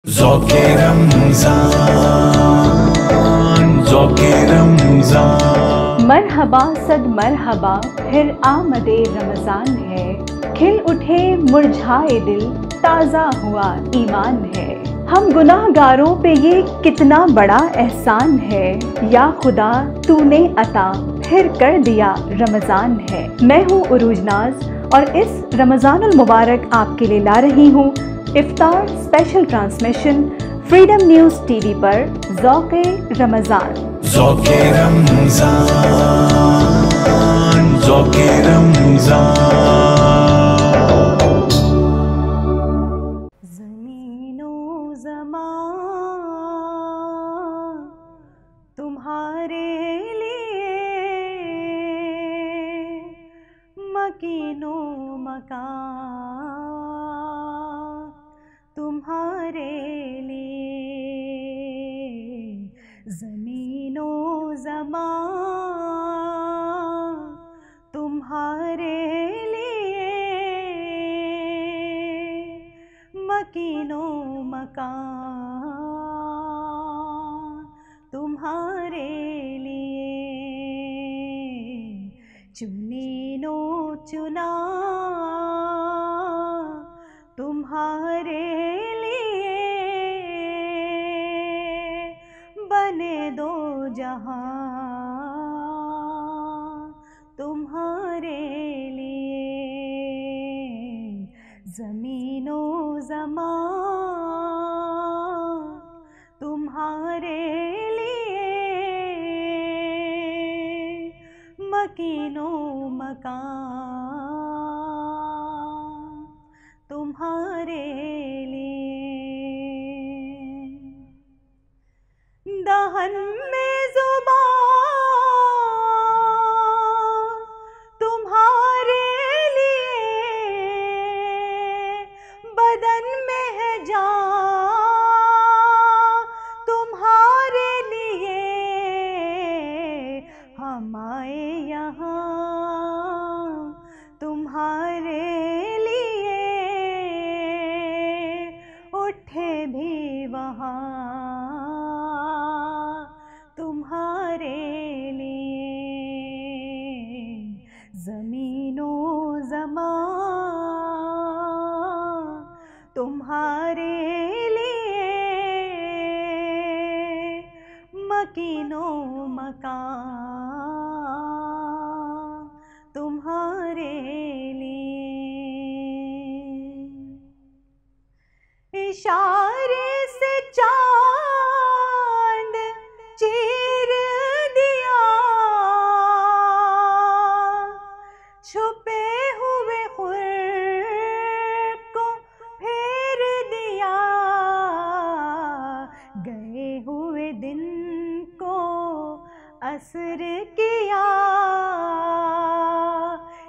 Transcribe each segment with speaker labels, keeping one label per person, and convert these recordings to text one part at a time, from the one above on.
Speaker 1: ज़ौक़े रमज़ान, ज़ौक़े रमज़ान।
Speaker 2: मरहबा सद मरहबा फिर आमदे रमज़ान है। खिल उठे मुरझाए दिल, ताज़ा हुआ ईमान है। हम गुनाहगारों पे ये कितना बड़ा एहसान है। या खुदा तूने अता फिर कर दिया रमज़ान है। मैं हूँ उरूज नाज और इस रमज़ानुल मुबारक आपके लिए ला रही हूँ इफ्तार special transmission freedom news TV पर ज़ौक़े रमज़ान।
Speaker 1: ज़ौक़े रमज़ान, ज़ौक़े रमज़ान।
Speaker 2: ज़मीनो ज़मान तुम्हारे लिए, मकीनो मकान तुम्हारे लिए। ज़मीनो ज़मान तुम्हारे लिए, मकीनो मकान तुम्हारे लिए। चुनीनो चुना तुम्हारे लिए, बने दो जहां तुम्हारे लिए। ज़मीनो ज़मान तुम्हारे लिए, मकीनो मकान तुम्हारे लिए। दहन में ज़ुबान तुम्हारे लिए, बदन में है जान तुम्हारे लिए। हम आए यहाँ तुम्हारे लिए, उठे भी वहाँ तुम्हारे लिए। ज़मीनो ज़मान तुम्हारे लिए, मकीनो मकान तुम्हारे लिए। इशारे से चांद चीर दिया, छुपे हुए खुद को फेर दिया। गए हुए दिन को असर किया,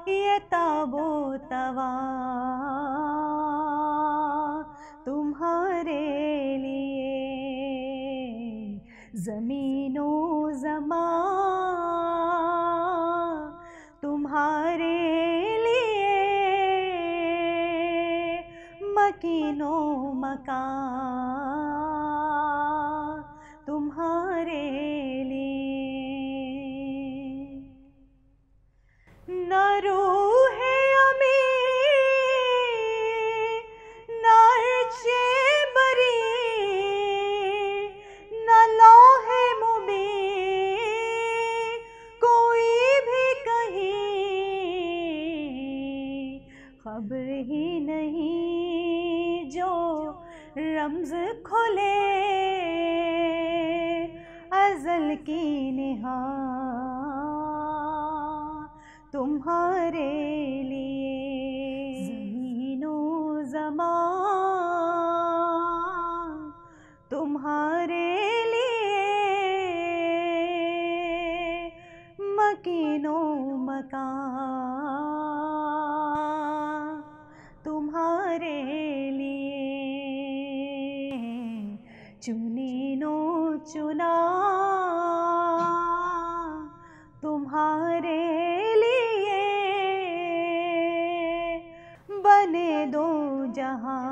Speaker 2: ये ताबो तवा तुम्हारे लिए। ज़मीनो ज़मान तुम्हारे लिए, मकीनो मकान तुम्हारे लिए। न रूहे अमी न अर्शे बरी, न लौहे मुबीन कोई भी कहीं, खबर ही नहीं जो रम्ज़ खुले अज़ल की निहा तुम्हारे लिए। ज़मीनो ज़मान तुम्हारे लिए, मकीनो मकान तुम्हारे लिए। चुनीनो चुना तुम्हारे लिए, बने दो जहां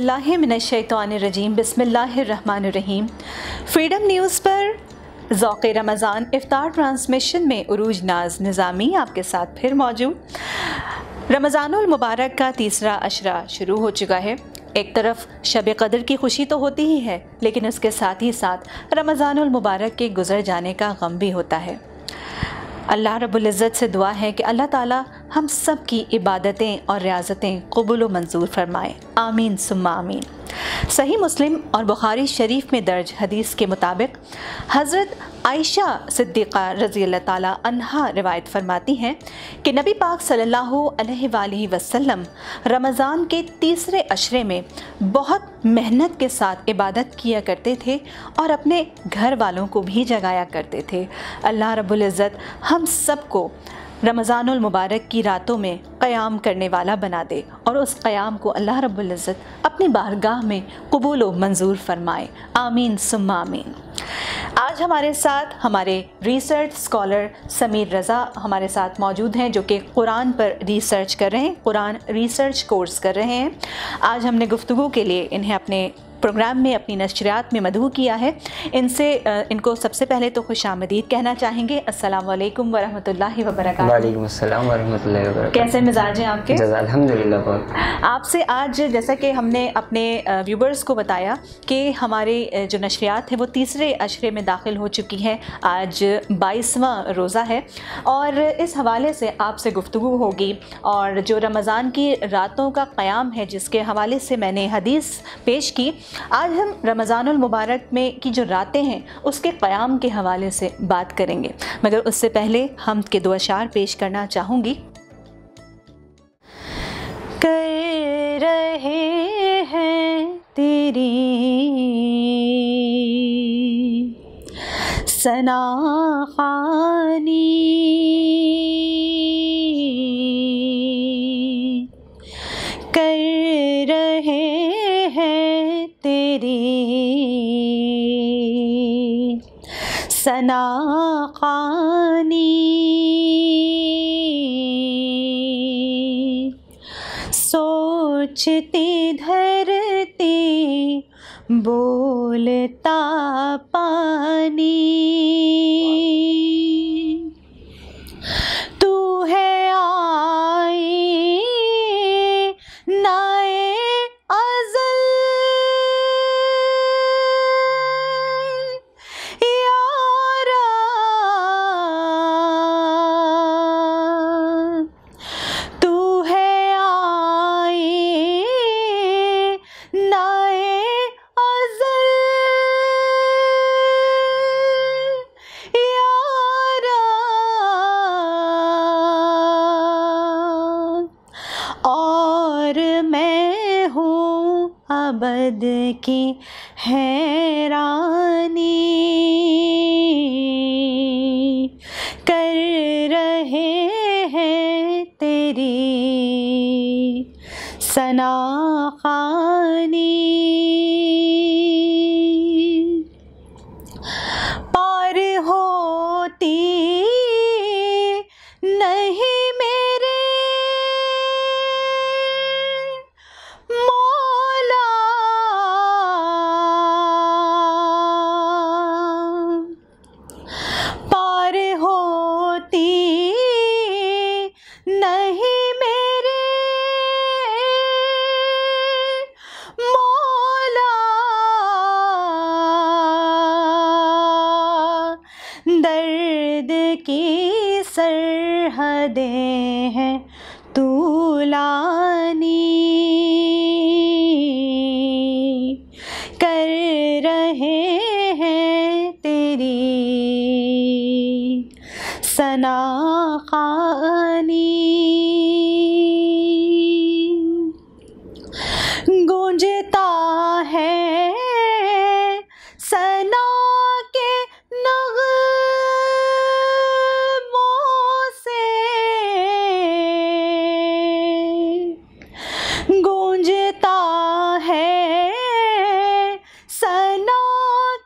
Speaker 2: औज़ुबिल्लाहिमिनश्शैतानिर्रजीम बिस्मिल्लाहिर्रहमानिर्रहीम। फ्रीडम न्यूज़ पर ज़ौक़े रमज़ान इफ्तार ट्रांसमिशन में उरूज नाज निज़ामी आपके साथ फिर मौजूद। रमज़ानुल मुबारक का तीसरा अशरा शुरू हो चुका है। एक तरफ शब क़द्र की खुशी तो होती ही है, लेकिन उसके साथ ही साथ रमज़ानुल मुबारक के गुज़र जाने का गम भी होता है। अल्लाह रब्बुल इज़्ज़त से दुआ है कि अल्लाह ताला हम सब की इबादतें और रियाज़तें कबूल व मंजूर फरमाए, आमीन सुम्मा आमीन। सही मुस्लिम और बुखारी शरीफ में दर्ज हदीस के मुताबिक हज़रत आयशा सिद्दीक़ा रज़ी अल्लाह ताला अन्हा रिवायत फरमाती हैं कि नबी पाक सल्लल्लाहु अलैहि वसल्लम रमज़ान के तीसरे अशरे में बहुत मेहनत के साथ इबादत किया करते थे और अपने घर वालों को भी जगाया करते थे। अल्लाह रब्बुल इज़्ज़त हम सबको रमज़ानुल मुबारक की रातों में क़याम करने वाला बना दे और उस क़याम को अल्लाह रब्बुल इज़्ज़त अपनी बारगाह में कबूल व मंजूर फरमाए, आमीन सुम्मा आमीन। आज हमारे साथ हमारे रिसर्च स्कॉलर समीर रज़ा हमारे साथ मौजूद हैं, जो कि कुरान पर रिसर्च कर रहे हैं, कुरान रिसर्च कोर्स कर रहे हैं। आज हमने गुफ्तगू के लिए इन्हें अपने प्रोग्राम में, अपनी नशरियात में मदऊ किया है। इनको सबसे पहले तो खुशामदीद कहना चाहेंगे। अस्सलाम वालेकुम वरहमतुल्लाहि वबरकातुहू।
Speaker 3: वालेकुम अस्सलाम वरहमतुल्लाहि वबरकातुहू।
Speaker 2: कैसे मिजाज हैं आपके?
Speaker 3: अल्हम्दुलिल्लाह बहुत।
Speaker 2: आपसे आज जैसा कि हमने अपने व्यूवर्स को बताया कि हमारे जो नशरियात है वो तीसरे अशरे में दाखिल हो चुकी है। आज 22वां रोज़ा है और इस हवाले से आपसे गुफ्तगू होगी और जो रमज़ान की रातों का क़याम है जिसके हवाले से मैंने हदीस पेश की, आज हम रमज़ानुल मुबारक में की जो रातें हैं उसके क़याम के हवाले से बात करेंगे, मगर उससे पहले हम के दो अशार पेश करना चाहूँगी। कर रहे हैं तेरी सना ख़ानी, कर रहे हैं तेरी सना ख़ानी, सोचती धरती बोलता पानी, तू है आई नाए अज़ल यारा, तू है आई नाए अज़ल यारा, और मैं हूँ अबद की हैरानी, कर रहे हैं तेरी सना ख़ानी, पार होती नहीं मेरे मौला, पार होती नहीं मेरे मौला, दर्द की सरहदें हैं तूलानी, कर रहे हैं तेरी सना ख़ानी, गूंजता है सना के नग़मों से, गूंजता है सना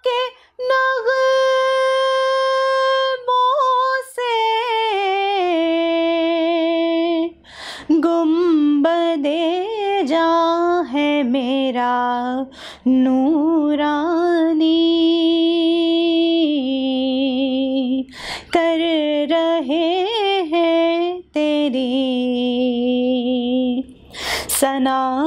Speaker 2: के नग़मों से, मेरा नूरानी, कर रहे हैं तेरी सनाखानी।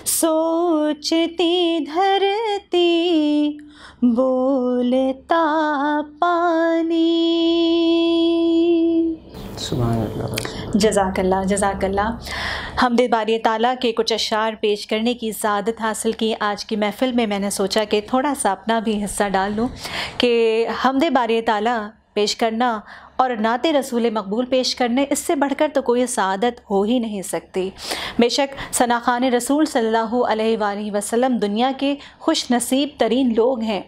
Speaker 2: सोचती धरती बोलता पानी। जज़ाकल्लाह जज़ाकल्लाह। हमदे बारी ताला के कुछ अशार पेश करने की सआदत हासिल की आज की महफ़िल में। मैंने सोचा कि थोड़ा सा अपना भी हिस्सा डाल लूँ कि हमदे बारी ताला पेश करना और नाते रसूल मकबूल पेश करने, इससे बढ़कर तो कोई सआदत हो ही नहीं सकती। बेशक सनाखान रसूल सल्लल्लाहु अलैहि वसल्लम दुनिया के खुश नसीब तरीन लोग हैं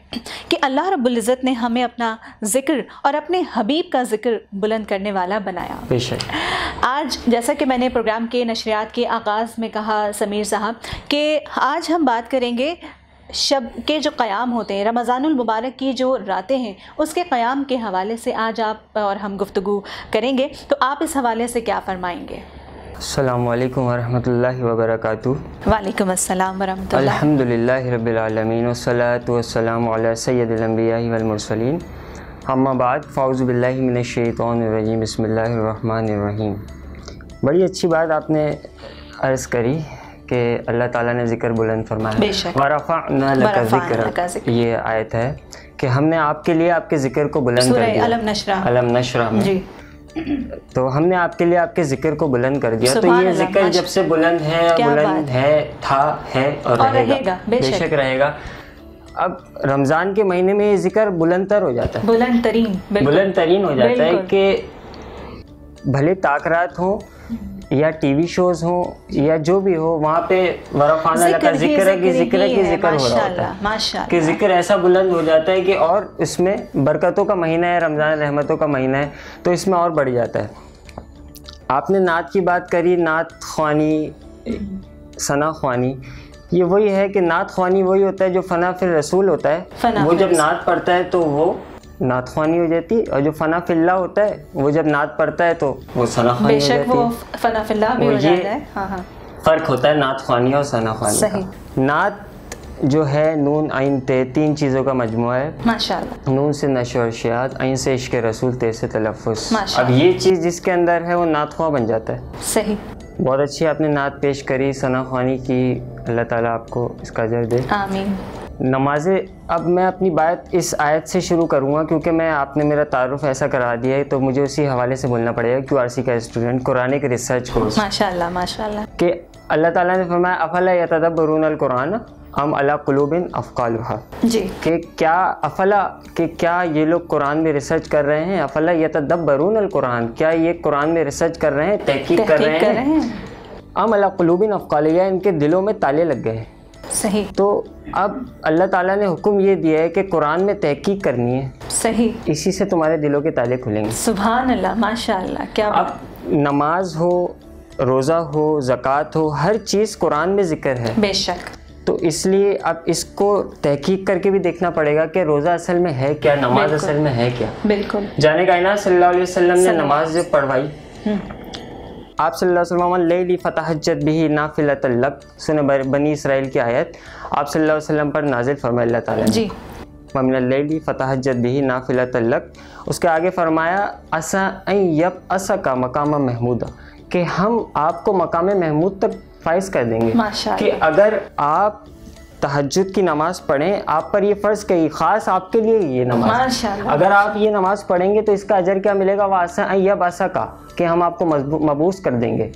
Speaker 2: कि अल्लाह रब्बुल इज़्ज़त ने हमें अपना ज़िक्र और अपने हबीब का ज़िक्र बुलंद करने वाला बनाया।
Speaker 3: बेशक
Speaker 2: आज जैसा कि मैंने प्रोग्राम के नशरियात के आगाज़ में कहा समीर साहब कि आज हम बात करेंगे शब के जो क़याम होते हैं, रमज़ानुल मुबारक की जो रातें हैं, उसके क़याम के हवाले से आज आप और हम गुफ्तगू करेंगे। तो आप इस हवाले से क्या फ़रमाएँगे?
Speaker 3: अस्सलामु अलैकुम वरहमतुल्लाहि वबरकातुहू।
Speaker 2: वालेकुम अस्सलाम वरहमतुल्लाह।
Speaker 3: अल्हम्दुलिल्लाहि रब्बिल आलमीन वस्सलातु वस्सलामु अला सय्यदिल अंबिया'i वल मुरसलीन। अम्मा बाद फ़ाऊज़ु बिल्लाहि मिनश शैतानिर रजीम। बिस्मिल्लाहिर रहमानिर रहीम। बड़ी अच्छी बात आपने अर्ज़ करी कि अल्लाह ताला ने ज़िक्र बुलंद फरमाया। वरफ़अना लका ज़िक्र, ये आयत है कि हमने आपके लिए आपके ज़िक्र को बुलंद कर दिया। अलम नशरा में जी। तो हमने आपके लिए आपके ज़िक्र को बुलंद कर दिया। तो ये ज़िक्र जब से बुलंद है, था, है और रहेगा, बेशक रहेगा। अब रमज़ान के महीने में ये ज़िक्र बुलंद तर हो जाता है, बुलंद तरीन हो जाता है कि भले ताकरात हो या टीवी शोज़ हो या जो भी हो, वहाँ पे वरफ़ाना लका ज़िक्र है कि ज़िक्र हो रहा होता है, कि ज़िक्र ऐसा बुलंद हो जाता है कि और इसमें बरकतों का महीना है, रमज़ान रहमतों का महीना है, तो इसमें और बढ़ जाता है। आपने नात की बात करी, नात ख्वानी, सना ख्वानी, ये वही है कि नात ख्वानी वही होता है जो फ़ना फिर रसूल होता है। वो जब नात पढ़ता है तो वो नात ख्वानी हो जाती है, और जो फ़ना फिल्ला होता है वो जब नात पढ़ता है तो वो सना ख्वानी हो जाती है। वो
Speaker 2: फ़ना फिल्ला भी हो जाता है। हाँ।
Speaker 3: फ़र्क होता है नात ख्वानी और सना ख्वानी का। नात जो है नून आइन ते, तीन चीज़ों का मजमुआ है माशाअल्लाह। नून से नशो और शियात, आइन से इश्क़ रसूल, ते से तलफ़्फ़ुज़। अब ये चीज़ जिसके अंदर है वो नात ख्वां बन जाता है। सही, बहुत अच्छी आपने नात पेश करी, सना ख्वानी की। अल्लाह ताला आपको इसका अजर दे, आमीन। नमाज़ें, अब मैं अपनी बात इस आयत से शुरू करूँगा क्योंकि मैं आपने मेरा तारुफ़ ऐसा करा दिया है तो मुझे उसी हवाले से बोलना पड़ेगा। QRC का स्टूडेंट, कुरानिक रिसर्च कोर्स, माशाअल्लाह माशाअल्लाह, कि अल्लाह ताला ने फरमाया अफ़ला यतदब्बरूनल कुरान अम अला कुलूबिन अफ़क़ालुहा, जी, कि क्या अफ़ला, कि क्या ये लोग कुरान में रिसर्च कर रहे हैं? अफ़ला यतदब्बरूनल कुरान, क्या ये कुरान में रिसर्च कर रहे हैं, तहक़ीक़ कर रहे हैं? अम अला कुलूबिन अफ़क़ालुहा, इनके दिलों में ताले लग गए। सही। तो अब अल्लाह ताला ने हुक्म ये दिया है कि कुरान में तहक़ीक़ करनी है। सही, इसी से तुम्हारे दिलों के ताले खुलेंगे। सुभान अल्लाह, माशाअल्लाह, क्या अब नमाज हो, रोज़ा हो, ज़कात हो, हर चीज़ कुरान में ज़िक्र है, बेशक। तो इसलिए अब इसको तहक़ीक़ करके भी देखना पड़ेगा कि रोज़ा असल में है क्या, नमाज असल में है क्या। बिल्कुल। जाने कायनात सल्लल्लाहु अलैहि वसल्लम ने नमाज जब पढ़वाई, आप सल्लल्लाहु अलैहि वसल्लम लैली फतहज्जत बिही नाफिलतल लक, सुने बनी इसराइल की आयत आप सल्लल्लाहु अलैहि वसल्लम पर नाजिल फरमाया अल्लाह ताला जी। वमिनल लैली फतहज्जत बिही नाफिलतल लक, उसके आगे फरमाया असा अन यब असा का मकाम महमूदा, कि हम आपको मकाम महमूद तक फाइज कर देंगे, कि अगर आप तहज्जुद की नमाज़ पढ़ें, आप पर ये फ़र्ज़ कही ख़ास आपके लिए ये नमाज, अगर आप ये नमाज़ पढ़ेंगे तो इसका अजर क्या मिलेगा? वासा या बासा का, कि हम आपको मबूस कर देंगे।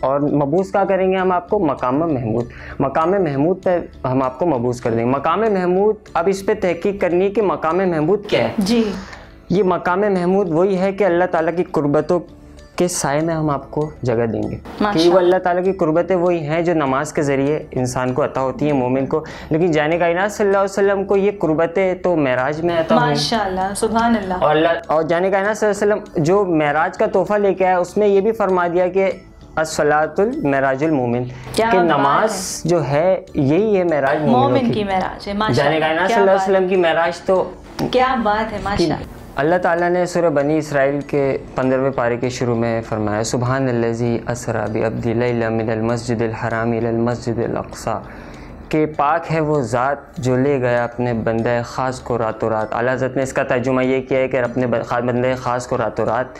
Speaker 3: और मबूस क्या करेंगे? हम आपको मकाम महमूद, मकाम महमूद पर हम आपको मबूस कर देंगे। मकाम महमूद, अब इस पर तहक़ीक़ करनी है कि मकाम महमूद क्या है जी। ये मकाम महमूद वही है कि अल्लाह ताला की कुर्बतों के साए में हम आपको जगह देंगे, कि वो अल्लाह ताला की कुर्बतें वही हैं जो नमाज के ज़रिए इंसान को अता होती हैं, मोमिन को। लेकिन जाने कायनात सल्लल्लाहु अलैहि वसल्लम को ये कुर्बतें तो मेराज में अता हुई, माशाअल्लाह, सुभान अल्लाह। और जाने कायनात सल्लल्लाहु अलैहि वसल्लम जो मेराज का तोहफ़ा लेके आया, उसमें ये भी फरमा दिया कि अस्सलातुल मेराजुल मोमिन, कि नमाज जो है यही है मेराज मोमिन की मेराज है। जाने कायनात सल्लल्लाहु अलैहि वसल्लम की मेराज तो क्या बात है, माशाअल्लाह। अल्लाह ताला ने सूरह बनी इसराइल के 15वें पारे के शुरू में फरमाया, सुबहानल्लज़ी अस्रा बिअब्दी लैला मिनल मस्जिदिल हराम इलल मस्जिदिल अक़सा, के पाक है वो ज़ात जो ले गया अपने बंदे ख़ास को रातों रात। आला हज़रत ने इसका तर्जुमा ये किया है कि अपने बंदे ख़ास को रातों रात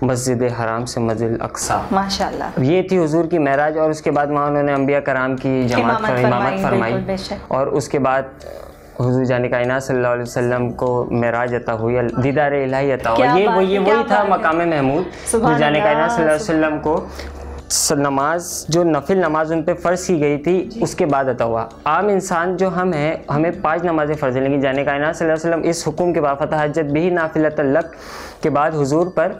Speaker 3: मस्जिद हराम से मस्जिद अक़सा।
Speaker 2: माशाल्लाह।
Speaker 3: ये थी हुजूर की मेराज, और उसके बाद वहाँ उन्होंने अंबिया कराम की इमामत फरमाई, और उसके बाद हुजूर जाने कायनात सल्लल्लाहु अलैहि वसल्लम को मेराज अता हुई, दीदार इलाही अता हुआ। ये वही था मकाम महमूद जो जाने कायनात सल्लल्लाहु अलैहि वसल्लम को नमाज, जो नफिल नमाज उन पे फ़र्ज़ की गई थी, उसके बाद अता हुआ। आम इंसान जो हम हैं, हमें 5 नमाज़ें फ़र्ज़ हैं, लेकिन जाने कायनात सल्लल्लाहु अलैहि वसल्लम इस हुक्म के बाद फतहज्जत बिही नाफिलतन लक के बाद हुजूर पर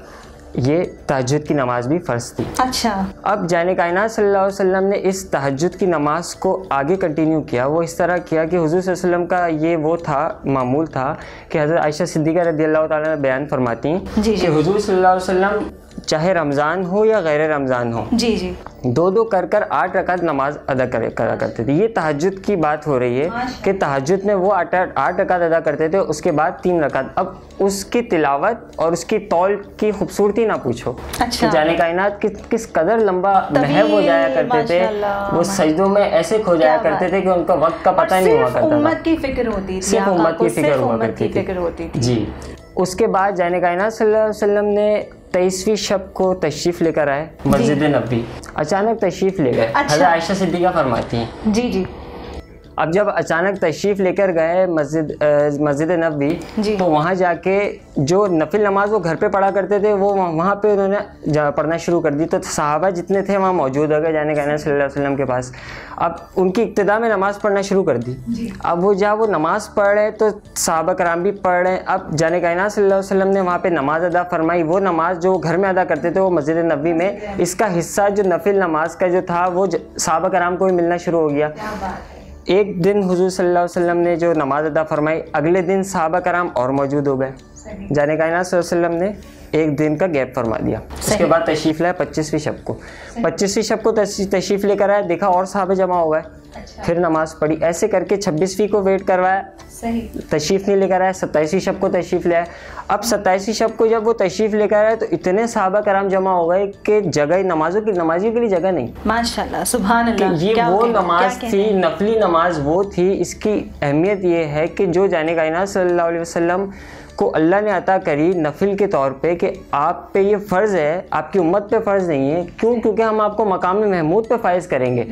Speaker 3: ये तहज्जुद की नमाज भी फ़र्ज़ थी।
Speaker 2: अच्छा।
Speaker 3: अब जाने कायनात सल्लल्लाहु अलैहि वसल्लम ने इस तहज्जुद की नमाज को आगे कंटिन्यू किया। वो इस तरह किया कि हुजूर सल्लल्लाहु अलैहि वसल्लम का ये वो था, मामूल था कि हज़रत आयशा सिद्दीक़ा रज़ियल्लाहु ताला अन्हा बयान फरमाती हैं कि हुजूर सल्लल्लाहु अलैहि वसल्लम चाहे रमज़ान हो या गैर रमज़ान हो, जी 2-2 कर 8 रकात नमाज अदा करा करते थे। ये तहज्जुद की बात हो रही है कि तहज्जुद में वो 8 रकात अदा करते थे, उसके बाद 3 रकात। अब उसकी तिलावत और उसकी तौल की खूबसूरती ना पूछो। अच्छा। जाने कायनात किस कदर लंबा महव हो जाया करते थे, वो सजदों में ऐसे खो जाया करते थे कि उनका वक्त का पता नहीं हुआ करता था।
Speaker 2: उम्मत की फिक्र होती थी,
Speaker 3: सिर्फ उम्मत की फिक्र हुआ करती थी जी। उसके बाद जाने कायनात सल्लल्लाहु अलैहि वसल्लम ने 23वीं शब को तशरीफ़ लेकर आए मस्जिद नबी, अचानक तशरीफ़ ले गए। हज़रत आयशा सिद्दीक़ा फरमाती हैं जी। अब जब अचानक तशरीफ़ लेकर गए मस्जिद नबी, तो वहाँ जाके जो नफिल नमाज वो घर पे पढ़ा करते थे, वो वहाँ पे उन्होंने पढ़ना शुरू कर दी। तो सहाबा जितने थे वहाँ मौजूद हो गए जाने कायनात सल्लल्लाहु अलैहि वसल्लम के पास। अब उनकी इब्तिदा में नमाज़ पढ़ना शुरू कर दी। अब वो जहाँ वो नमाज़ पढ़ रहे तो सहाबा कराम भी पढ़ रहे हैं। अब जाने कायनात सल्लल्लाहु अलैहि वसल्लम ने वहाँ पे नमाज़ अदा फरमाई। वो नमाज जो घर में अदा करते थे वो मस्जिद नबी में, इसका हिस्सा जो नफिल नमाज का जो था वो सहाबा कराम को भी मिलना शुरू हो गया। एक दिन हुजूर सल्लल्लाहु अलैहि वसल्लम ने जो नमाज अदा फरमाई, अगले दिन सहाबा कराम और मौजूद हो गए। जाने कायनात सल्लल्लाहु अलैहि वसल्लम ने एक दिन का गैप फरमा दिया। उसके बाद तशरीफ़ लाए 25वीं शब को। 25वीं शब को तशरीफ़ लेकर आया, देखा और सहाबे जमा हो गए। फिर नमाज़ पढ़ी, ऐसे करके 26वीं को वेट करवाया, तशरीफ़ नहीं लेकर आया। 27वीं शब को तशरीफ़ ले आए। अब 27वीं शब को जब वो तशरीफ़ लेकर आए तो इतने सहाबा कराम जमा हो गए कि जगह नमाजियों के लिए जगह नहीं।
Speaker 2: माशाल्लाह, सुभान अल्लाह।
Speaker 3: ये वो नमाज थी, नफली नमाज वो थी। इसकी अहमियत ये है कि जो जाने कायनात सल्लल्लाहु अलैहि वसल्लम को अल्लाह ने अता करी नफिल के तौर पे कि आप पे ये फ़र्ज़ है, आपकी उम्मत पे फ़र्ज़ नहीं है। क्यों? क्योंकि हम आपको मकाम महमूद पे फाइज करेंगे।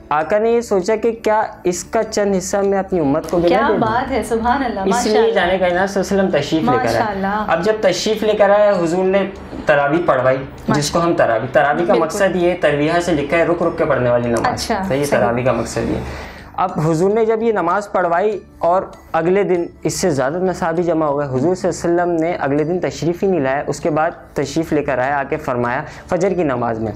Speaker 3: आका ने ये सोचा कि क्या इसका चंद हिस्सा में अपनी उम्मत को मिला।
Speaker 2: क्या बात है, सुभान अल्लाह।
Speaker 3: इसलिए जाने कायनात सल्लल्लाहु अलैहि वसल्लम तशरीफ़ लेकर आए। अब जब तशरीफ़ लेकर आए, हुजूर ने तरावी पढ़वाई, जिसको हम तरावी का मकसद ये तरवीहा से लिखा है, रुक रुक के पढ़ने वाली नमाज। सही, तरावी का मकसद ये। अब हुजूर ने जब ये नमाज़ पढ़वाई और अगले दिन इससे ज़्यादा नसाबी जमा हो गए, हुजूर सल्लल्लाहु अलैहि वसल्लम ने अगले दिन तशरीफ़ ही नहीं लाया। उसके बाद तशरीफ़ लेकर आया, आके फरमाया फजर की नमाज में,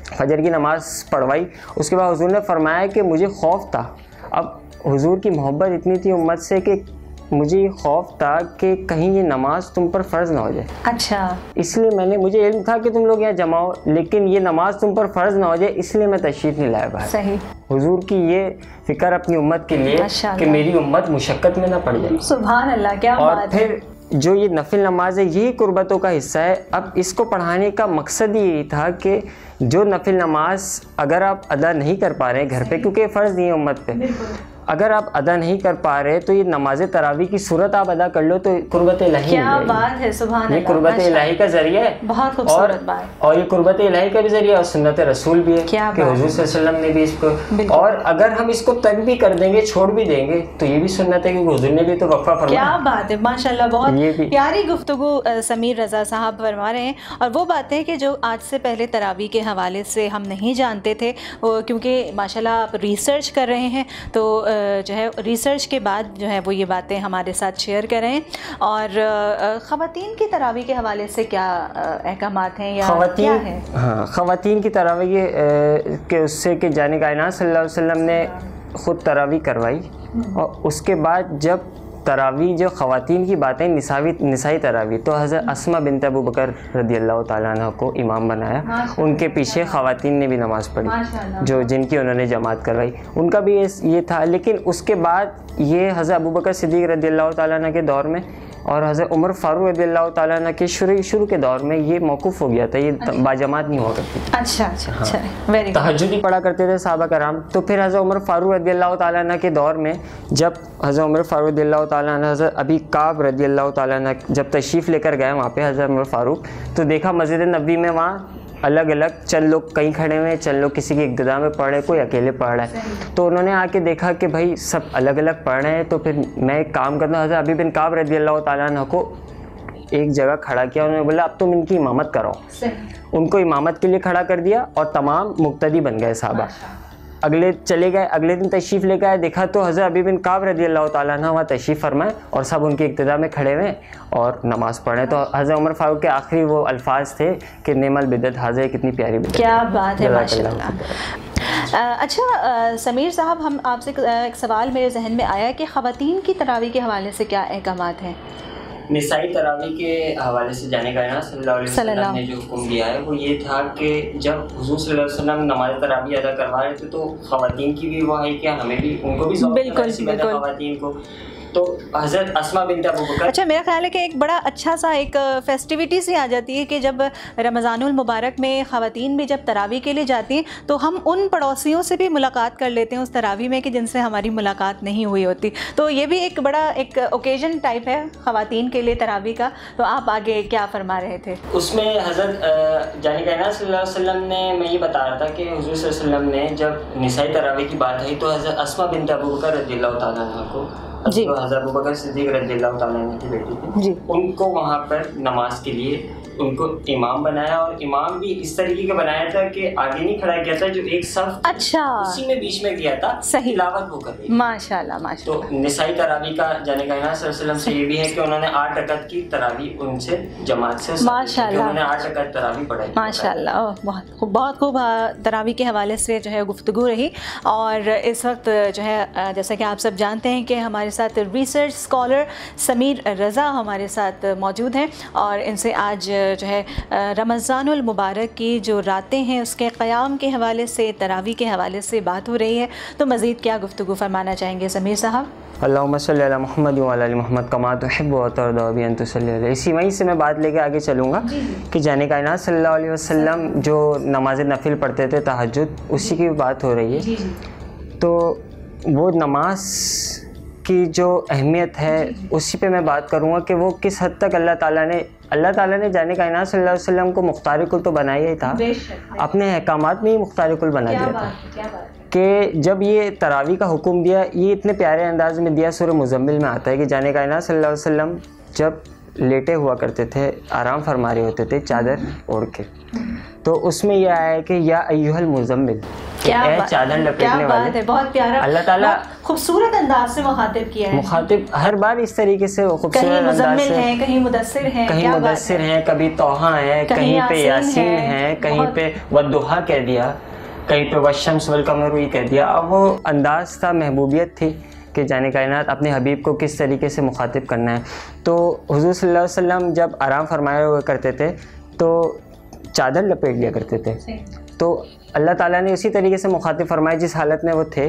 Speaker 3: फजर की नमाज़ पढ़वाई। उसके बाद हुजूर ने फरमाया कि मुझे खौफ था। अब हुजूर की मोहब्बत इतनी थी उम्मत से कि मुझे खौफ था कि कहीं ये नमाज तुम पर फ़र्ज़ ना हो जाए। अच्छा। इसलिए मुझे इल्म था कि तुम लोग यहाँ जमा हो, लेकिन ये नमाज तुम पर फ़र्ज़ ना हो जाए, इसलिए मैं तशरीफ़ नहीं लाया बाहर। सही। हुजूर की ये फ़िक्र अपनी उम्मत के लिए कि मेरी उम्मत मुशक्क़त में ना पड़ जाए।
Speaker 2: सुभान अल्लाह, क्या बात है।
Speaker 3: और फिर जो ये नफिल नमाज है, यही कुर्बतों का हिस्सा है। अब इसको पढ़ाने का मकसद यही था कि जो नफिल नमाज अगर आप अदा नहीं कर पा रहे हैं घर पे, क्योंकि फ़र्ज़ नहीं है उम्मत पे, अगर आप अदा नहीं कर पा रहे तो ये नमाज तरावी की सूरत आप अदा कर लो तो कुर्बत इलाही।
Speaker 2: क्या बात है, सुभान अल्लाह।
Speaker 3: ये कुर्बत इलाही का जरिया है,
Speaker 2: बहुत खूबसूरत बात।
Speaker 3: और ये कुर्बत इलाही का भी जरिया और सुन्नत रसूल भी है कि हुजूर सल्लल्लाहु अलैहि वसल्लम ने भी इसको, और अगर हम इसको तक भी कर देंगे, छोड़ भी देंगे, तो ये भी सुन्नत है कि हुजूर ने भी तो वक्फा फरमाया।
Speaker 2: क्या बात है, माशाल्लाह। बहुत प्यारी गुफ्तगू समीर रज़ा साहब फरमा रहे हैं। और वो बातें कि जो आज से पहले तरावी के हवाले से हम नहीं जानते थे, क्योंकि माशाल्लाह आप रिसर्च कर रहे हैं, तो जो है रिसर्च के बाद जो है वो ये बातें हमारे साथ शेयर कर रहे हैं। और ख़वातीन की तरावी के हवाले से क्या अहकामात हैं या क्या है?
Speaker 3: हाँ, ख़वातीन की तरावी के उससे कि जाने कायनात सल्लल्लाहु अलैहि वसल्लम ने ख़ुद तरावी करवाई, और उसके बाद जब तरावी जो ख़वातीन की बातें निसाई तरावी, तो हज़रत अस्मा बिन्त अबू बकर रदियल्लाहु ताला अन्हा को इमाम बनाया। उनके पीछे ख़वातीन ने भी नमाज़ पढ़ी, जो जिनकी उन्होंने जमात करवाई, उनका भी ये था। लेकिन उसके बाद ये हज़रत अबू बकर सिद्दीक़ रदियल्लाहु ताला अन्हा के दौर में और हज़रत उमर फारूक रज़ियल्लाहु ताला अन्हु के शुरू के दौर में ये मौकूफ़ हो गया था, ये बाजमात नहीं हुआ करती।
Speaker 4: अच्छा अच्छा अच्छा, वेरी गुड।
Speaker 3: तहज्जुद ही पढ़ा करते थे सहाबा कराम। तो फिर हज़रत उमर फारूक रज़ियल्लाहु ताला अन्हु के दौर में जब हज़रत उमर फारूक रज़ियल्लाहु ताला अन्हु हज़रत अबी काब रज़ियल्लाहु ताला अन्हु जब तशरीफ़ लेकर गए वहाँ पे हज़रत उमर फारूक, तो देखा मस्जिद नबवी में वहाँ अलग अलग चंद लोग कहीं खड़े हुए हैं, चंद लोग किसी की इक़्तिदा में पढ़ रहे, कोई अकेले पढ़ रहा है। तो उन्होंने आके देखा कि भाई सब अलग अलग पढ़ रहे हैं, तो फिर मैं एक काम करता हूँ, हज़रत अबी बिन काब रज़ियल्लाहु ताला अन्हु को एक जगह खड़ा किया। उन्होंने बोला अब तुम इनकी इमामत कराओ। उनको इमामत के लिए खड़ा कर दिया और तमाम मुक्तदी बन गए साहबा। अगले चले गए, अगले दिन तशरीफ़ लेकर आए, देखा तो हज़रत अबी बिन काब रज़ियल्लाहु ताला अन्हु वहाँ तशरीफ़ फरमाए और सब उनकी इक़्तिदा में खड़े हुए और नमाज़ पढ़ रहे। तो हज़रत उमर फारूक के आखिरी वो अल्फाज थे कि नेमल बिदअत हाज़िर, कितनी प्यारी बिदअत।
Speaker 4: क्या बात है, माशाल्लाह। अच्छा समीर साहब, हम आपसे एक सवाल मेरे जहन में आया कि ख़वातीन की तरावी के हवाले से क्या अहकामात हैं?
Speaker 3: निसाई तरावी के हवाले से जाने का ना सल्लल्लाहु अलैहि वसल्लम ने जो हुक्म दिया है वो ये था कि जब हुज़ूर सल्लल्लाहु अलैहि वसल्लम नमाज तरावी अदा करवा रहे थे तो ख़वातीन की भी वो है कि हमें भी उनको भी
Speaker 4: बिल्कुल
Speaker 3: ख़वातीन को, तो हज़रत अस्मा बिन्त अबू बकर।
Speaker 4: अच्छा, मेरा ख्याल है कि एक बड़ा अच्छा सा एक फेस्टिविटी सी आ जाती है कि जब रमज़ानुल मुबारक में ख़वातीन भी जब तरावी के लिए जाती हैं तो हम उन पड़ोसियों से भी मुलाकात कर लेते हैं उस तरावी में कि जिनसे हमारी मुलाकात नहीं हुई होती। तो ये भी एक बड़ा एक ओकेजन टाइप है ख़वातीन के लिए तरावी का। तो आप आगे क्या फरमा रहे थे
Speaker 3: उसमें? हज़रत जाने का ना सल्लल्लाहु अलैहि वसल्लम ने, मैं ये बता रहा था कि हुज़ूर सल्लल्लाहु अलैहि वसल्लम ने जब निसाई तरावी की बात आई तो हज़रत अस्मा बिन्त अबू बकर रज़ियल्लाहु ताला अन्हा को,
Speaker 4: जी,
Speaker 3: तो हज़रत अबू बकर सिद्दीक़ रज़ियल्लाहु ताला अन्हु की बेटी थी जी, उनको वहाँ पर नमाज के लिए उनको इमाम बनाया और इमाम भी इस तरीके का बनाया था कि आगे नहीं खड़ा किया था, जो एक सफ
Speaker 4: अच्छा
Speaker 3: उसी में बीच में किया था,
Speaker 4: सही
Speaker 3: तिलावत वो कर रही।
Speaker 4: माशाल्लाह माशाल्लाह।
Speaker 3: तो निसाई तरावी का जाने का सल्लल्लाहु अलैहि वसल्लम से ये भी है कि उन्होंने 8 रकात की तरावी उनसे जमात से
Speaker 4: माशाल्लाह,
Speaker 3: उन्होंने 8 रकात तरावी पढ़ाई
Speaker 4: माशाल्लाह। बहुत खूब तरावी के हवाले से जो है गुफ्तगू रही। और इस वक्त जो है जैसा कि आप सब जानते हैं कि हमारे साथ रिसर्च स्कॉलर समीर रज़ा हमारे साथ मौजूद हैं और इनसे आज जो है रमज़ानुल मुबारक की जो रातें हैं उसके क़याम के हवाले से, तरावी के हवाले से बात हो रही है। तो मज़ीद क्या गुफ्तगू फरमाना चाहेंगे समीर साहब?
Speaker 3: अल्लाहुम्मा सल्ली अला मुहम्मद व अला आलि मुहम्मद कमा तुहिब्बु व तर्दा व अन तुसल्ली अलैहि। इसी वहीं से मैं बात लेके आगे चलूँगा कि जाने कायनात सल्लल्लाहु अलैहि वसल्लम जो नमाज नफिल पढ़ते थे तहज्जुद, उसी की बात हो रही है। तो वो नमाज की जो अहमियत है उसी पे मैं बात करूँगा कि वो किस हद तक अल्लाह ताला ने जाने कायनात सल्लल्लाहु अलैहि वसल्लम को मुख्तार कुल तो बनाया ही था, अपने अहकामात में ही मुख्तार कुल बना दिया था कि जब ये तरावी का हुक्म दिया, ये इतने प्यारे अंदाज में दिया। सूरह मुज़म्मिल में आता है कि जाने कायनात सल्लल्लाहु अलैहि वसल्लम जब लेटे हुआ करते थे, आराम फरमा रहे होते थे चादर ओढ़ के, तो उसमें यह आया है कि या अय्युहल मुज़म्मिल, चादर लपेटने वाले।
Speaker 4: बहुत प्यारा,
Speaker 3: अल्लाह ताला
Speaker 4: खूबसूरत अंदाज से मुखातिब किया है।
Speaker 3: मुखातिब हर बार इस तरीके से खूबसूरत अंदाज से,
Speaker 4: कहीं मुदस्सिर है,
Speaker 3: कहीं मुदस्सिर है, कभी तौहा है, कहीं पे यासीन है, कहीं पे वद्दुहा कह दिया, कहीं पे वशम्स वल कमर ही कह दिया। अब वो अंदाज था, महबूबियत थी कि जाने कायनात अपने हबीब को किस तरीके से मुखातिब करना है। तो हुज़ूर सल्लल्लाहु अलैहि वसल्लम जब आराम फरमाए हुए करते थे तो चादर लपेट लिया करते थे। तो अल्लाह ताला ने उसी तरीके से मुखातिब फरमाया जिस हालत में वो थे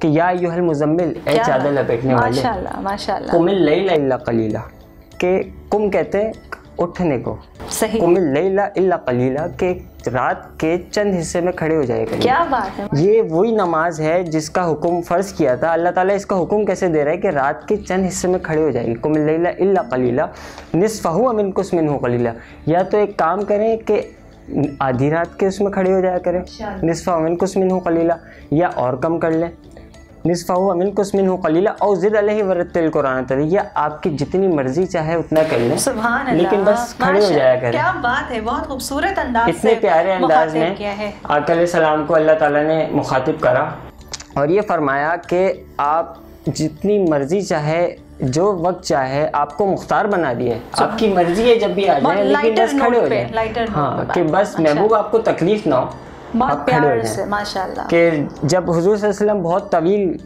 Speaker 3: कि या अय्युहल मुज़म्मिल, ए चादर लपेटने वाले,
Speaker 4: माशाल्लाह माशाल्लाह,
Speaker 3: कुमिल लैला इल्ला कलीला, के कुम कहते हैं उठने को,
Speaker 4: सही,
Speaker 3: कुमिल लैला इल्ला कलीला, के रात के चंद हिस्से में खड़े हो जाएगा।
Speaker 4: क्या बात है,
Speaker 3: ये वही नमाज है जिसका हुक्म फ़र्ज़ किया था। अल्लाह ताला इसका हुक्म कैसे दे रहा है कि रात के चंद हिस्से में खड़े हो जाएगी। कुमिल लैला इल्ला कलीला निस्फ़हु अव इनकुस मिन्हु कलीला, या तो एक काम करें कि आधी रात के उसमें खड़े हो जाया करें, निस्फ़हु अव इनकुस मिन्हु कलीला, या और कम कर लें, निस्फ़हु अव इनकुस मिन्हु कलीला औ ज़िद अलैहि वरत्तिल कुरान तरतीला, आपकी जितनी मर्जी चाहे उतना कर लें,
Speaker 4: सुभान अल्लाह,
Speaker 3: लेकिन बस खड़े हो जाया करें।
Speaker 4: क्या बात है, बहुत खूबसूरत अंदाज,
Speaker 3: इतने प्यारे अंदाज में आका अलैहिस्सलाम को अल्लाह ताला ने मुखातिब करा और ये फरमाया कि आप जितनी मर्जी चाहे, जो वक्त चाहे, आपको मुख्तार बना दिया है, आपकी मर्जी है जब भी आ जाए, लेकिन बस खड़े हो जाए। हाँ, कि बस महबूब आपको तकलीफ ना हो,
Speaker 4: बहुत प्यार से माशाल्लाह।
Speaker 3: कि जब हुजूर सल्लल्लाहु अलैहि वसल्लम बहुत तवील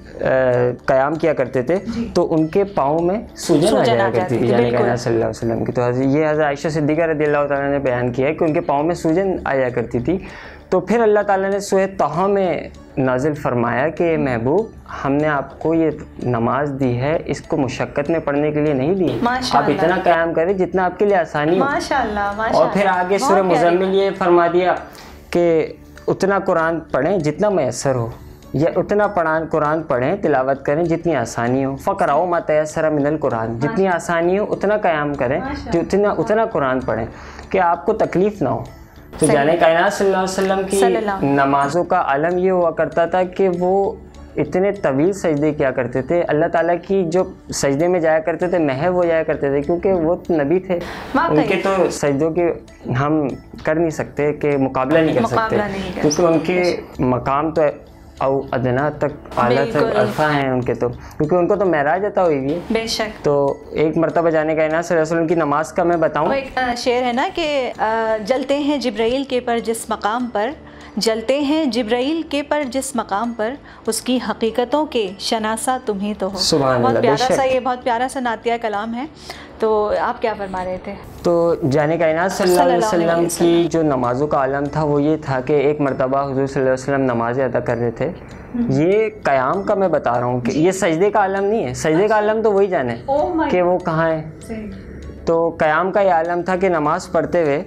Speaker 3: क़याम किया करते थे तो उनके पाँव में सूजन आ जाया करती थी जाने का सल्लल्लाहु अलैहि वसल्लम की। तो ये हज़रत आयशा सिद्दीक़ा रज़ियल्लाहु ताला ने बयान किया है कि उनके पाँव में सूजन आया करती थी। तो फिर अल्लाह ताला ने सूरह तहा में नाजिल फरमाया कि महबूब हमने आपको ये नमाज दी है, इसको मुशक्क़त में पढ़ने के लिए नहीं दी, आप इतना क़याम करें जितना आपके लिए आसानी हो।
Speaker 4: माशाअल्लाह।
Speaker 3: और फिर आगे सूरह मुज़म्मिल ये फरमा दिया कि उतना कुरान पढ़ें जितना मैसर हो, या उतना कुरान पढ़ें, तिलावत करें जितनी आसानी हो। फ़क़राओ मा तयस्सरा मिनल कुरान, जितनी आसानी हो उतना क़याम करें, उतना कुरान पढ़ें कि आपको तकलीफ़ ना हो। तो जाने कायनात सल्लल्लाहु अलैहि वसल्लम की नमाज़ों का आलम ये हुआ करता था कि वो इतने तवील सजदे किया करते थे, अल्लाह ताला की जो सजदे में जाया करते थे महव हो जाया करते थे, क्योंकि वो नबी थे, उनके तो सजदों के हम कर नहीं सकते कि मुकाबला नहीं कर सकते, क्योंकि उनके मकाम तो अदना तक आला तक अल्फा हैं उनके, तो क्योंकि उनको तो महराज अता हुई है।
Speaker 4: बेशक।
Speaker 3: तो एक मरतबा जाने का सल्लल्लाहु अलैहि वसल्लम की नमाज का मैं बताऊँ,
Speaker 4: एक शेर है ना कि जलते हैं जिब्राइल के पर जिस मकाम पर, जलते हैं जिब्राइल के पर जिस मकाम पर, उसकी हकीकतों के शनासा तुम ही तो हो। बहुत प्यारा सा, ये बहुत प्यारा सा नातिया कलाम है। तो आप क्या फरमा रहे थे?
Speaker 3: तो जाने कायनात सल्लल्लाहु अलैहि वसल्लम की जो नमाज़ों का आलम था वो ये था कि एक मरतबा हुज़ूर सल्लल्लाहु अलैहि वसल्लम नमाज़ें अदा कर रहे थे। ये क़याम का मैं बता रहा हूँ कि ये सजदे का आलम नहीं है, सजदे का आलम तो वही जाने कि वो कहाँ है। तो क़याम का ये आलम था कि नमाज़ पढ़ते हुए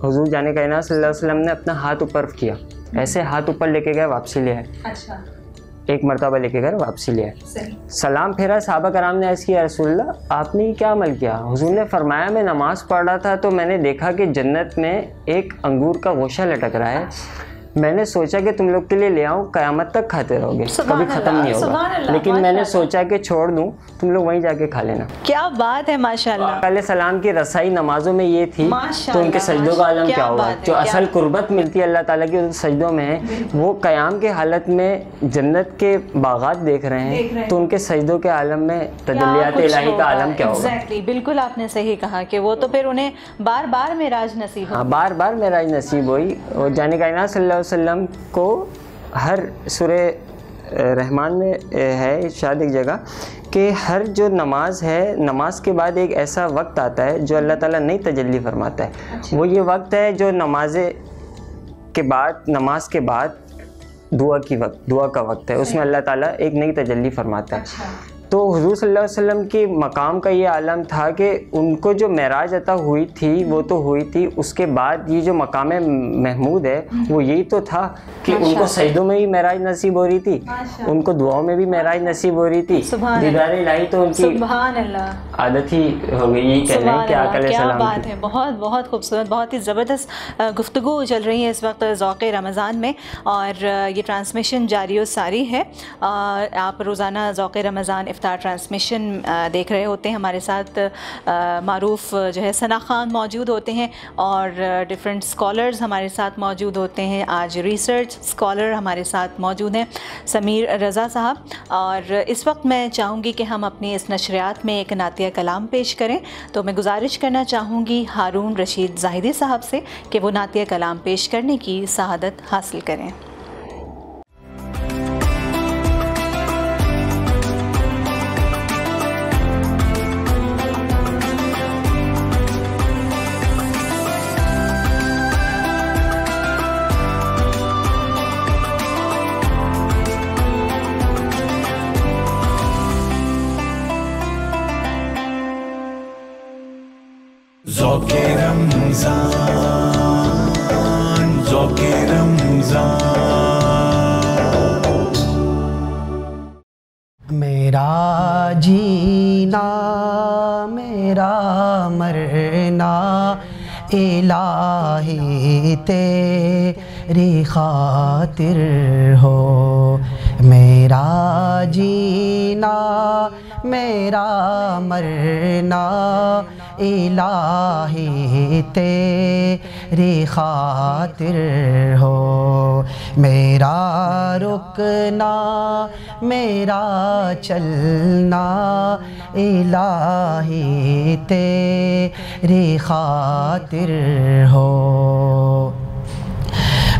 Speaker 3: हुज़ूर जाने कायनात सल्लल्लाहु अलैहि वसल्लम ने अपना हाथ ऊपर किया, ऐसे हाथ ऊपर लेके गए, वापसी ले आए। अच्छा। एक मरतबा लेके गए, वापसी ले आए। सलाम फेरा, सहाबा कराम ने ऐसे किया, रसूलल्लाह आपने ये क्या अमल किया? हुज़ूर ने फरमाया मैं नमाज़ पढ़ रहा था तो मैंने देखा कि जन्नत में एक अंगूर का गोशा लटक रहा है, मैंने सोचा कि तुम लोग के लिए ले आऊँ, क़यामत तक खाते रहोगे, कभी ख़त्म नहीं होगा, लेकिन मैंने सोचा कि छोड़ दूँ, तुम लोग वहीं जाके खा लेना।
Speaker 4: क्या बात है, माशाल्लाह।
Speaker 3: पहले सलाम की रसाई नमाजों में ये थी, तो उनके सजदों का आलम क्या हुआ? जो असल कुर्बत मिलती है अल्लाह ताला की उन सजदों में है, वो क़याम के हालत में जन्नत के बागात देख रहे हैं, तो उनके सजदों के आलम में तजल्लियात इलाही का आलम क्या होगा?
Speaker 4: एग्जैक्टली, बिल्कुल आपने सही कहा कि वो तो फिर उन्हें बार बार मेराज नसीब हुई।
Speaker 3: हाँ, बार बार मेराज नसीब हुई। और जाने कायनात सल्लल्लाहु अलैहि वसल्लम को हर सूरह रहमान में है शायद एक जगह कि हर जो नमाज है, नमाज के बाद एक ऐसा वक्त आता है जो अल्लाह ताला नई तजल्ली फरमाता है। अच्छा। वो ये वक्त है जो नमाज के बाद दुआ का वक्त है, उसमें अल्लाह ताला एक नई तजल्ली फरमाता है। अच्छा। तो हुज़ूर सल्लल्लाहु अलैहि वसल्लम के मकाम का ये आलम था कि उनको जो मेराज अता हुई थी वो तो हुई थी, उसके बाद ये जो मकाम महमूद है वो यही तो था कि उनको सजदों में भी मेराज नसीब हो रही थी, उनको दुआओं में भी मेराज नसीब हो रही थी, दीदार इलाही तो उनकी आदत ही हो गई। यही कहना है कि आका अलैहिस्सलाम
Speaker 4: क्या बात है, बहुत बहुत खूबसूरत, बहुत ही ज़बरदस्त गुफ्तगू चल रही है इस वक्त ज़ौक़े रमज़ान में, और ये ट्रांसमिशन जारी व सारी है। आप रोज़ाना ज़ौक़े रमज़ान इफ्तार ट्रांसमिशन देख रहे होते हैं। हमारे साथ मारूफ़ जो है सना खान मौजूद होते हैं और डिफरेंट स्कॉलर्स हमारे साथ मौजूद होते हैं। आज रिसर्च स्कॉलर हमारे साथ मौजूद हैं समीर रज़ा साहब, और इस वक्त मैं चाहूँगी कि हम अपनी इस नशरियात में एक नातिया कलाम पेश करें। तो मैं गुजारिश करना चाहूँगी हारून रशीद ज़ाहिदी साहब से कि वो नातिया कलाम पेश करने की सआदत हासिल करें।
Speaker 1: ज़ौक़े रमज़ान, ज़ौक़े रमज़ान।
Speaker 5: मेरा जीना मेरा मरना इलाही तेरी खातिर हो, मेरा जीना मेरा मरना इलाही तेरी खातिर हो, मेरा रुकना मेरा चलना इलाही तेरी खातिर हो।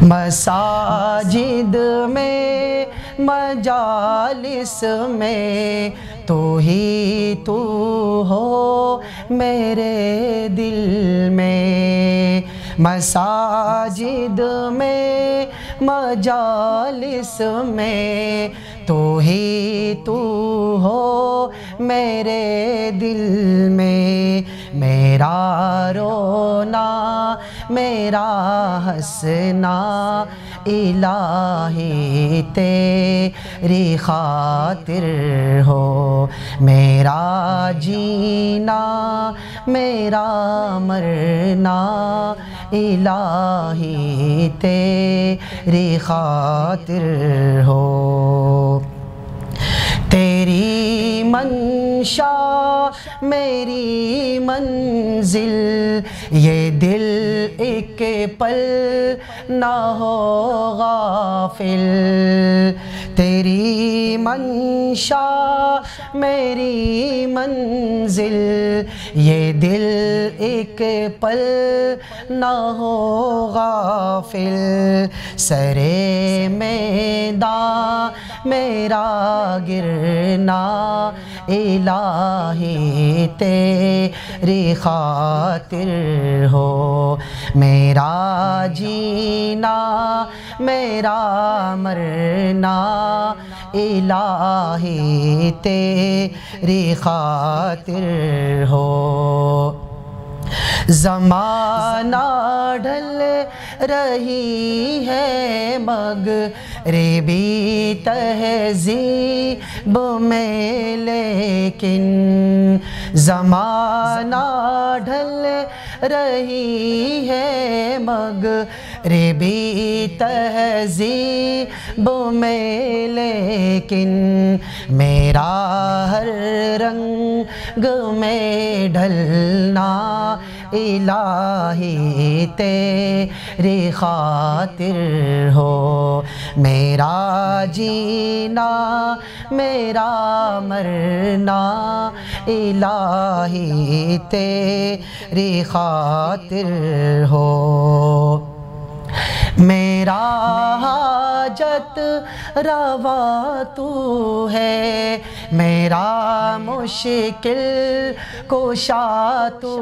Speaker 5: मसाजिद में मजालिस में तू ही तू हो, मेरे दिल में मसाजिद में मजालिस में तू ही तू हो मेरे दिल में। मेरा रोना मेरा हंसना इलाही तेरी खातिर हो। मेरा जीना मेरा मरना इलाही तेरी खातिर हो। तेरी मंशा मेरी मंजिल ये दिल एक पल ना हो गाफिल। तेरी मंशा मेरी मंजिल ये दिल एक पल ना हो गाफिल। सरे मैदान मेरा गिरना इलाही तेरी खातिर हो। मेरा जीना मेरा मरना इलाही तेरी खातिर हो। ज़माना ढल रही है मगरिबी तहज़ीब में लेकिन। ज़माना ढल रही है मगरिबी तहज़ीब में लेकिन। मेरा हर रंग में ढलना इलाही तेरी खातिर हो। मेरा जीना मेरा मरना इलाही तेरी खातिर हो। मेरा हाजत रवा तू है मेरा मुश्किल कुशा तू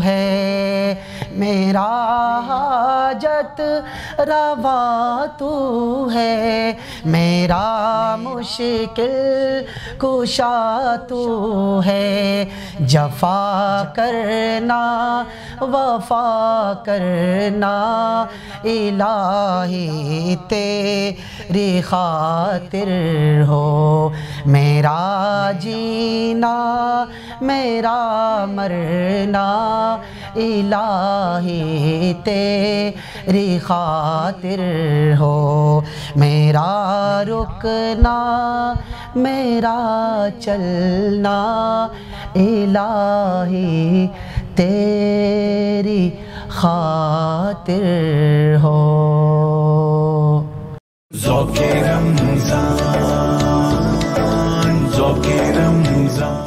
Speaker 5: है। मेरा हाजत रवा तू है मेरा मुश्किल कुशा तू है। जफा करना वफा करना इलाही तेरी खातिर हो। मेरा जीना मेरा मरना इलाही तेरी खातिर हो। मेरा रुकना मेरा चलना इलाही तेरी खातिर हो।
Speaker 1: ज़ौक़े रमज़ान ज़ौक़े रमज़ान।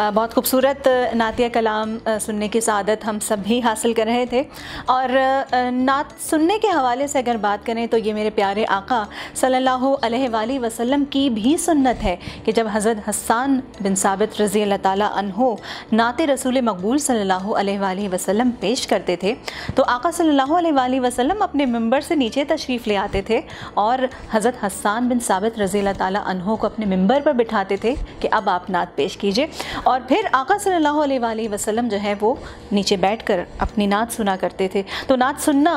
Speaker 4: बहुत खूबसूरत नातिया कलाम सुनने की सआदत हम सब भी हासिल कर रहे थे। और नात सुनने के हवाले से अगर बात करें तो ये मेरे प्यारे आका सल्लल्लाहु अलैहि वसल्लम की भी सुन्नत है कि जब हज़रत हस्सान बिन साबित रज़ी अल्लाह ताला अन्हो नात रसूल मकबूल सल्लल्लाहु अलैहि वसल्लम पेश करते थे तो आका सल्लल्लाहु अलैहि वसल्लम अपने मिंबर से नीचे तशरीफ़ ले आते थे और हज़रत हस्सान बिन साबित रज़ी अल्लाह ताला अन्हो को अपने मिंबर पर बिठाते थे कि अब आप नात पेश कीजिए। और फिर आका सल्लल्लाहु अलैहि वसल्लम जो है वो नीचे बैठकर अपनी नात सुना करते थे। तो नात सुनना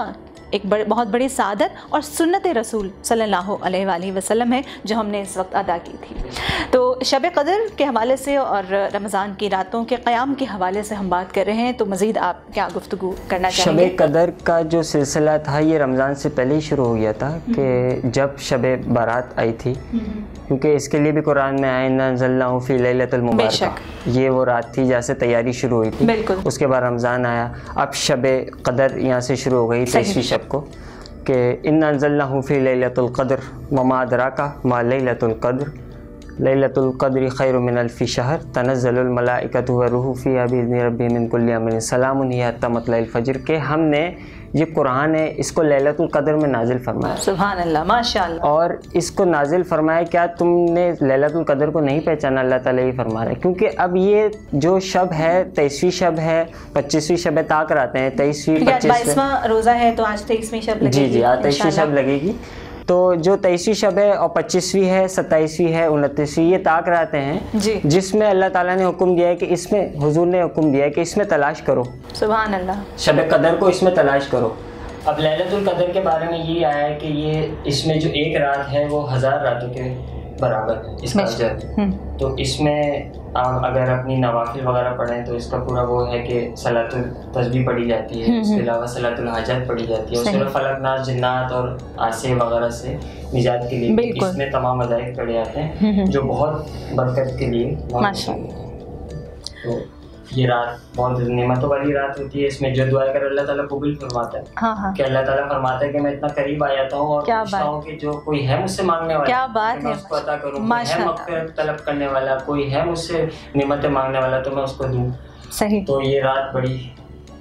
Speaker 4: एक बहुत बड़ी सादत और सुन्नत रसूल सल्लल्लाहु अलैहि वसल्लम है जो हमने इस वक्त अदा की थी। तो शब क़द्र के हवाले से और रमज़ान की रातों के क़याम के हवाले से हम बात कर रहे हैं, तो मज़ीद आप क्या गुफ्तगू करना चाहेंगे?
Speaker 3: शब क़द्र का जो सिलसिला था ये रमज़ान से पहले ही शुरू हो गया था कि जब शब बारात आई थी, क्योंकि इसके लिए भी कुरान में आया इन्ना अंज़लनाहु फ़ी लैलतिल मुबारक, ये वो रात थी जहाँ से तैयारी शुरू हुई थी। उसके बाद रमज़ान आया, अब शब क़द्र यहाँ से शुरू हो गई 23वीं शब को कि इन्ना अंज़लनाहु फ़ी लैलतिल क़द्र वमा अदराका मा लैलतुल क़द्र लैलतुल क़द्रि खैरुम मिन अल्फ़ि शहर तनज़्ज़लुल मलाइकतु व रूहु फ़ीहा बिइज़्नि रब्बिहिम मिन कुल्लि अमरिन सलामुन हिय हत्ता मत्लइल फ़ज्र के हमने ये कुरान है इसको लैलतुल क़द्र में नाजिल फरमाया।
Speaker 4: सुभान अल्लाह, माशाअल्लाह।
Speaker 3: और इसको नाजिल फरमाया, क्या तुमने लैलतुल क़द्र को नहीं पहचाना? अल्लाह ताला ये फरमा रहा है, क्योंकि अब ये जो शब है 23वीं शब है, 25वीं शब ताक आते हैं, 23वीं
Speaker 4: 22वां रोज़ा है तो आज 23वीं शब लगेगी।
Speaker 3: जी आज 23वीं शब लगेगी। तो जो 23वीं शब है और 25वीं है, 27वीं है, 29वीं, ये ताक रहते हैं
Speaker 4: जी,
Speaker 3: जिसमें अल्लाह ताला ने हुक्म दिया है कि इसमें, हुजूर ने हुक्म दिया है कि इसमें तलाश करो।
Speaker 4: सुभान अल्लाह।
Speaker 3: शब कदर को इसमें तलाश करो। अब लैलतुल कदर के बारे में ये आया है कि ये इसमें जो एक रात है वो 1000 रातों के बराबर है इसका अजर। तो इसमें आप अगर अपनी नवाफिल वगैरह पढ़ें तो इसका पूरा वो है कि सलातुल तस्बीह पढ़ी जाती है, इसके अलावा सलातुल हाजत पढ़ी जाती है, उसके फलक नास जिन्नात और आसे वगैरह से निजात के लिए इसमें तमाम मज़ाहिर पढ़े जाते हैं जो बहुत बरकत के लिए माशाअल्लाह। तो ये रात बहुत नेमतों वाली रात होती है। इसमें जो दुआ कर अल्लाह ताला कबूल फरमाता है। हाँ। कि अल्लाह ताला फरमाता है कि मैं इतना करीब आ जाता हूँ और पूछता हूँ कि जो कोई है मुझसे मांगने वाला,
Speaker 4: क्या बात है,
Speaker 3: उसको अता करूँ। है मग़फ़िरत तलब करने वाला, कोई है मुझसे नेमतें मांगने वाला तो मैं उसको दूँ।
Speaker 4: सही।
Speaker 3: तो ये रात बड़ी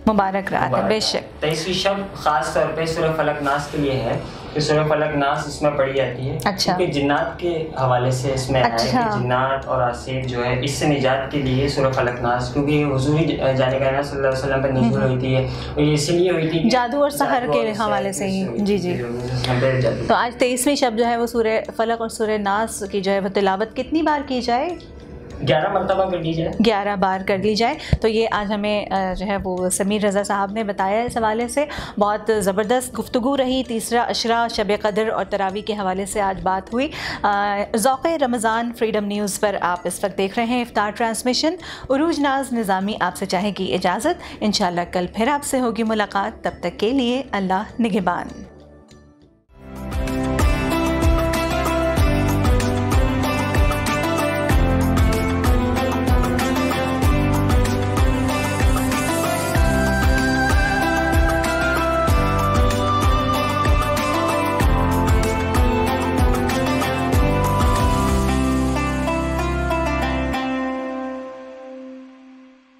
Speaker 4: मुबारक रात है बेशक।
Speaker 3: 23वीं शब खास तौर पे सूरह फलक नास के लिए है कि सूरह फलक नास इसमें पढ़ी जाती है।
Speaker 4: अच्छा।
Speaker 3: क्योंकि जिन्नात के हवाले से इसमें है कि जिन्नात और आसिफ जो है इससे निजात के लिए सूरह फलक नास, क्योंकि हुजूर जाने का सल्लल्लाहु अलैहि वसल्लम पर नज़ूल हुई थी और ये इसलिए हुई थी
Speaker 4: जादू और सहर के हवाले से ही। जी जी। तो आज 23वीं शब जो है वो सूरह फलक और सूरह नास की जो है वो तिलावत कितनी बार की जाए?
Speaker 3: 11 मरतबा कर दी जाए,
Speaker 4: 11 बार कर दी जाए। तो ये आज हमें जो है वो समीर रज़ा साहब ने बताया इस हवाले से। बहुत ज़बरदस्त गुफ्तगू रही। तीसरा अशरा, शब कदर और तरावी के हवाले से आज बात हुई। ज़ौक़े रमज़ान फ्रीडम न्यूज़ पर आप इस वक्त देख रहे हैं इफ्तार ट्रांसमिशन। उरूज नाज निज़ामी आपसे चाहेगी इजाज़त। इंशाअल्लाह कल फिर आपसे होगी मुलाकात। तब तक के लिए अल्लाह निगहबान।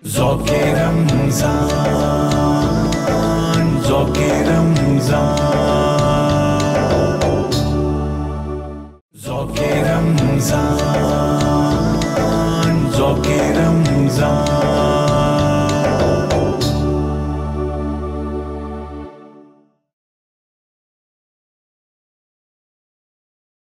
Speaker 1: ज़ौक़े रमज़ान, ज़ौक़े रमज़ान, ज़ौक़े रमज़ान।